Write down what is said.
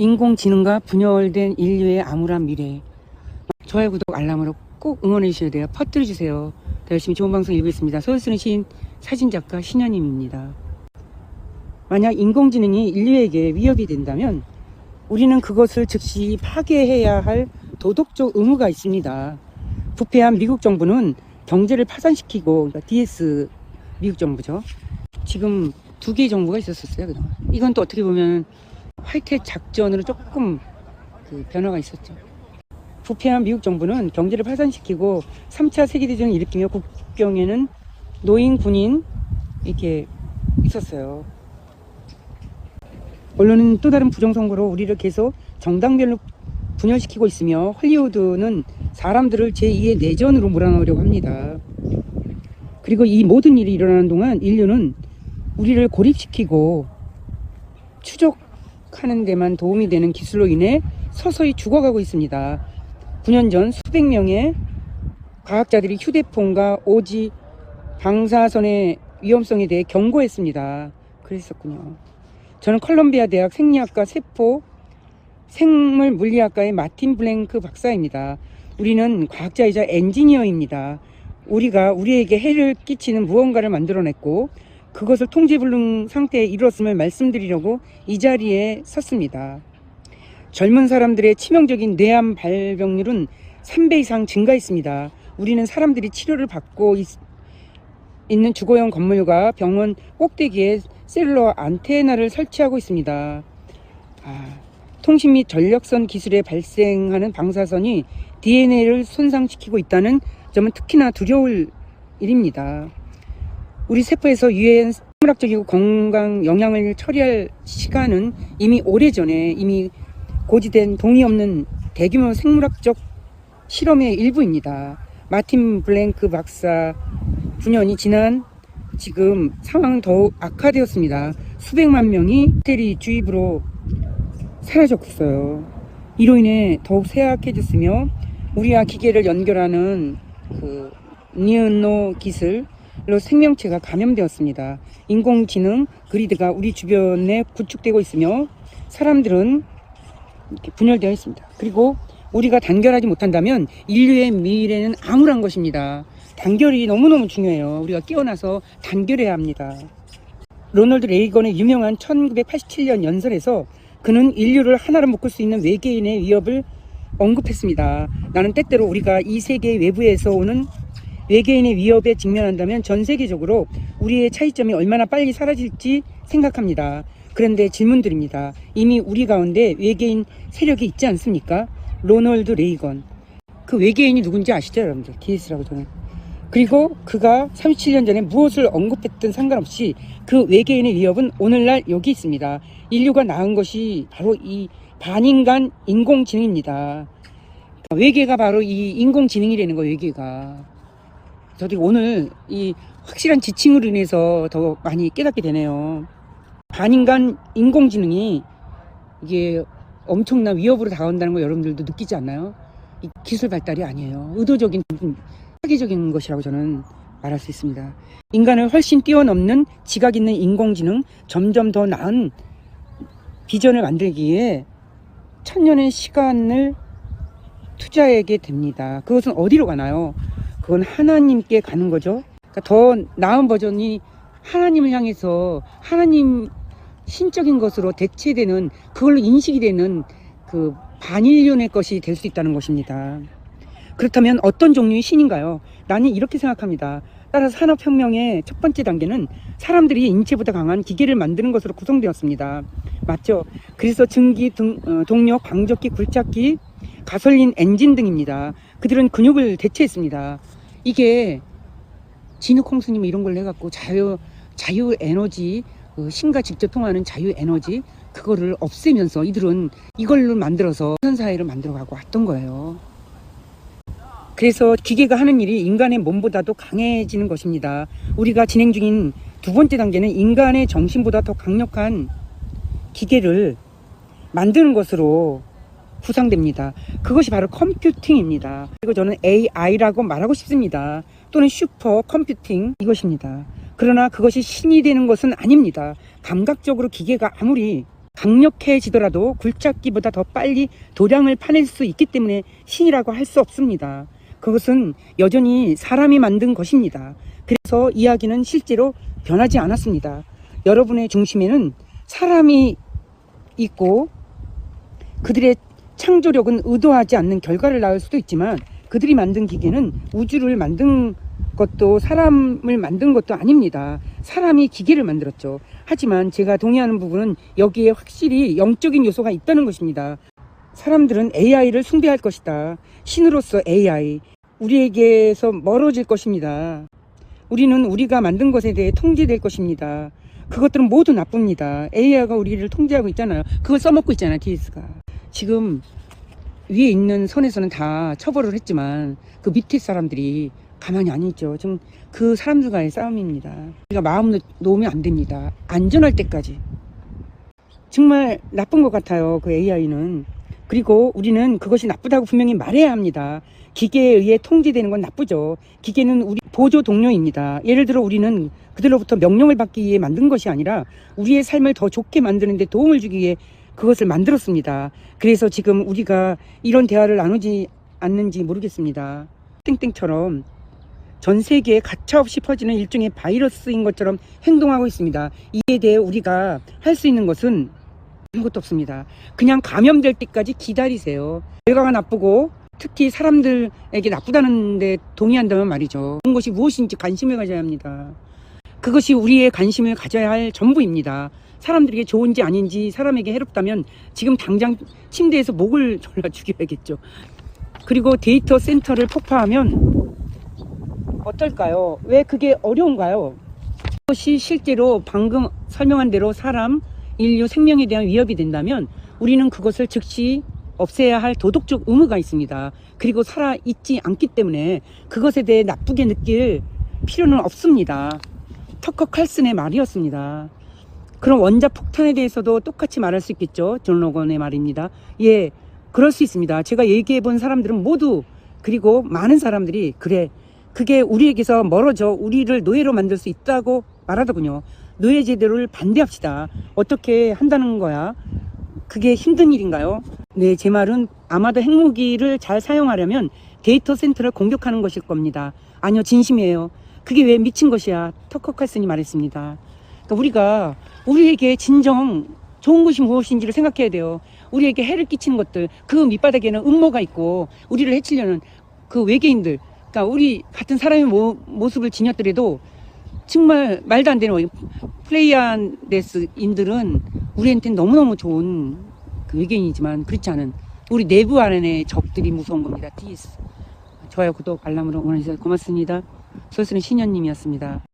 인공지능과 분열된 인류의 암울한 미래. 좋아요, 구독, 알람으로 꼭 응원해 주셔야 돼요. 퍼뜨려 주세요. 열심히 좋은 방송 읽고 있습니다. 서울 쓰는 시인, 사진작가 신현임입니다. 만약 인공지능이 인류에게 위협이 된다면 우리는 그것을 즉시 파괴해야 할 도덕적 의무가 있습니다. 부패한 미국 정부는 경제를 파산시키고, 그러니까 DS 미국 정부죠. 지금 두 개의 정부가 있었어요. 그동안. 이건 또 어떻게 보면 화이트햇 작전으로 조금 변화가 있었죠. 부패한 미국 정부는 경제를 파산시키고 3차 세계대전을 일으키며 국경에는 노인, 군인 이렇게 있었어요. 언론은 또 다른 부정선거로 우리를 계속 정당별로 분열시키고 있으며 헐리우드는 사람들을 제2의 내전으로 몰아넣으려고 합니다. 그리고 이 모든 일이 일어나는 동안 인류는 우리를 고립시키고 추적하는 데만 도움이 되는 기술로 인해 서서히 죽어가고 있습니다. 9년 전 수백 명의 과학자들이 휴대폰과 오지 방사선의 위험성에 대해 경고했습니다. 그랬었군요. 저는 컬럼비아 대학 생리학과 세포 생물 물리학과의 마틴 블랭크 박사입니다. 우리는 과학자이자 엔지니어입니다. 우리가 우리에게 해를 끼치는 무언가를 만들어냈고 그것을 통제불능 상태에 이르렀음을 말씀드리려고 이 자리에 섰습니다. 젊은 사람들의 치명적인 뇌암 발병률은 3배 이상 증가했습니다. 우리는 사람들이 치료를 받고 있는 주거용 건물과 병원 꼭대기에 셀룰러 안테나를 설치하고 있습니다. 통신 및 전력선 기술에 발생하는 방사선이 DNA를 손상시키고 있다는 점은 특히나 두려울 일입니다. 우리 세포에서 유해한 생물학적이고 건강 영향을 처리할 시간은 이미 오래전에 이미 고지된 동의 없는 대규모 생물학적 실험의 일부입니다. 마틴 블랭크 박사 9년이 지난 지금 상황은 더욱 악화되었습니다. 수백만 명이 호텔이 주입으로 사라졌어요. 이로 인해 더욱 쇠약해졌으며 우리와 기계를 연결하는 니은노 기술로 생명체가 감염되었습니다. 인공지능 그리드가 우리 주변에 구축되고 있으며 사람들은 이렇게 분열되어 있습니다. 그리고 우리가 단결하지 못한다면 인류의 미래는 암울한 것입니다. 단결이 너무너무 중요해요. 우리가 깨어나서 단결해야 합니다. 로널드 레이건의 유명한 1987년 연설에서 그는 인류를 하나로 묶을 수 있는 외계인의 위협을 언급했습니다. 나는 때때로 우리가 이 세계의 외부에서 오는 외계인의 위협에 직면한다면 전 세계적으로 우리의 차이점이 얼마나 빨리 사라질지 생각합니다. 그런데 질문드립니다. 이미 우리 가운데 외계인 세력이 있지 않습니까? 로널드 레이건. 그 외계인이 누군지 아시죠, 여러분들? DS라고 저는. 그리고 그가 37년 전에 무엇을 언급했든 상관없이 그 외계인의 위협은 오늘날 여기 있습니다. 인류가 낳은 것이 바로 이 반인간 인공지능입니다. 외계가 바로 이 인공지능이라는 거예요, 외계가. 저도 오늘 이 확실한 지침으로 인해서 더 많이 깨닫게 되네요. 반인간 인공지능이 이게 엄청난 위협으로 다가온다는 거 여러분들도 느끼지 않나요? 이 기술 발달이 아니에요. 의도적인, 사기적인 것이라고 저는 말할 수 있습니다. 인간을 훨씬 뛰어넘는 지각 있는 인공지능, 점점 더 나은 비전을 만들기에 천년의 시간을 투자하게 됩니다. 그것은 어디로 가나요? 그건 하나님께 가는 거죠. 그러니까 더 나은 버전이 하나님을 향해서 하나님 신적인 것으로 대체되는, 그걸로 인식이 되는 그 반인륜의 것이 될 수 있다는 것입니다. 그렇다면 어떤 종류의 신인가요? 나는 이렇게 생각합니다. 따라서 산업혁명의 첫 번째 단계는 사람들이 인체보다 강한 기계를 만드는 것으로 구성되었습니다. 맞죠? 그래서 증기, 동력, 광적기, 굴착기, 가솔린 엔진 등입니다. 그들은 근육을 대체했습니다. 이게 진흙홍수님 이런 걸 해갖고 자유 에너지, 신과 직접 통하는 자유 에너지, 그거를 없애면서 이들은 이걸로 만들어서 사회를 만들어가고 왔던 거예요. 그래서 기계가 하는 일이 인간의 몸보다도 강해지는 것입니다. 우리가 진행 중인 두 번째 단계는 인간의 정신보다 더 강력한 기계를 만드는 것으로 구상됩니다. 그것이 바로 컴퓨팅입니다. 그리고 저는 AI라고 말하고 싶습니다. 또는 슈퍼 컴퓨팅, 이것입니다. 그러나 그것이 신이 되는 것은 아닙니다. 감각적으로 기계가 아무리 강력해지더라도 굴착기보다 더 빨리 도량을 파낼 수 있기 때문에 신이라고 할 수 없습니다. 그것은 여전히 사람이 만든 것입니다. 그래서 이야기는 실제로 변하지 않았습니다. 여러분의 중심에는 사람이 있고 그들의 창조력은 의도하지 않는 결과를 낳을 수도 있지만 그들이 만든 기계는 우주를 만든 것도 사람을 만든 것도 아닙니다. 사람이 기계를 만들었죠. 하지만 제가 동의하는 부분은 여기에 확실히 영적인 요소가 있다는 것입니다. 사람들은 AI를 숭배할 것이다. 신으로서 AI, 우리에게서 멀어질 것입니다. 우리는 우리가 만든 것에 대해 통제될 것입니다. 그것들은 모두 나쁩니다. AI가 우리를 통제하고 있잖아요. 그걸 써먹고 있잖아요, DS가. 지금 위에 있는 선에서는 다 처벌을 했지만 그 밑에 사람들이 가만히 안 있죠. 지금 그 사람들과의 싸움입니다. 우리가 마음 놓으면 안 됩니다. 안전할 때까지. 정말 나쁜 것 같아요, 그 AI는. 그리고 우리는 그것이 나쁘다고 분명히 말해야 합니다. 기계에 의해 통제되는 건 나쁘죠. 기계는 우리 보조 동료입니다. 예를 들어 우리는 그들로부터 명령을 받기 위해 만든 것이 아니라 우리의 삶을 더 좋게 만드는 데 도움을 주기 위해 그것을 만들었습니다. 그래서 지금 우리가 이런 대화를 나누지 않는지 모르겠습니다. 땡땡처럼 전 세계에 가차없이 퍼지는 일종의 바이러스인 것처럼 행동하고 있습니다. 이에 대해 우리가 할 수 있는 것은 아무것도 없습니다. 그냥 감염될 때까지 기다리세요. 결과가 나쁘고 특히 사람들에게 나쁘다는 데 동의한다면 말이죠. 그런 것이 무엇인지 관심을 가져야 합니다. 그것이 우리의 관심을 가져야 할 전부입니다. 사람들에게 좋은지 아닌지, 사람에게 해롭다면 지금 당장 침대에서 목을 졸라 죽여야겠죠. 그리고 데이터 센터를 폭파하면 어떨까요? 왜 그게 어려운가요? 그것이 실제로 방금 설명한 대로 사람, 인류 생명에 대한 위협이 된다면 우리는 그것을 즉시 없애야 할 도덕적 의무가 있습니다. 그리고 살아있지 않기 때문에 그것에 대해 나쁘게 느낄 필요는 없습니다. 터커 칼슨의 말이었습니다. 그럼 원자 폭탄에 대해서도 똑같이 말할 수 있겠죠. 존 로건의 말입니다. 예, 그럴 수 있습니다. 제가 얘기해 본 사람들은 모두, 그리고 많은 사람들이 그래, 그게 우리에게서 멀어져 우리를 노예로 만들 수 있다고 말하더군요. 노예 제도를 반대합시다. 어떻게 한다는 거야? 그게 힘든 일인가요? 네, 제 말은 아마도 핵무기를 잘 사용하려면 데이터 센터를 공격하는 것일 겁니다. 아니요, 진심이에요. 그게 왜 미친 것이야? 터커 칼슨이 말했습니다. 그러니까 우리가 우리에게 진정 좋은 것이 무엇인지를 생각해야 돼요. 우리에게 해를 끼치는 것들, 그 밑바닥에는 음모가 있고 우리를 해치려는 그 외계인들, 그러니까 우리 같은 사람의 모습을 지녔더라도 정말 말도 안 되는 플레이안데스인들은 우리한테는 너무너무 좋은 그 외계인이지만 그렇지 않은 우리 내부 안에 적들이 무서운 겁니다. DS. 좋아요, 구독, 알람으로 응원해주셔서 고맙습니다. 소스는 신현님이었습니다.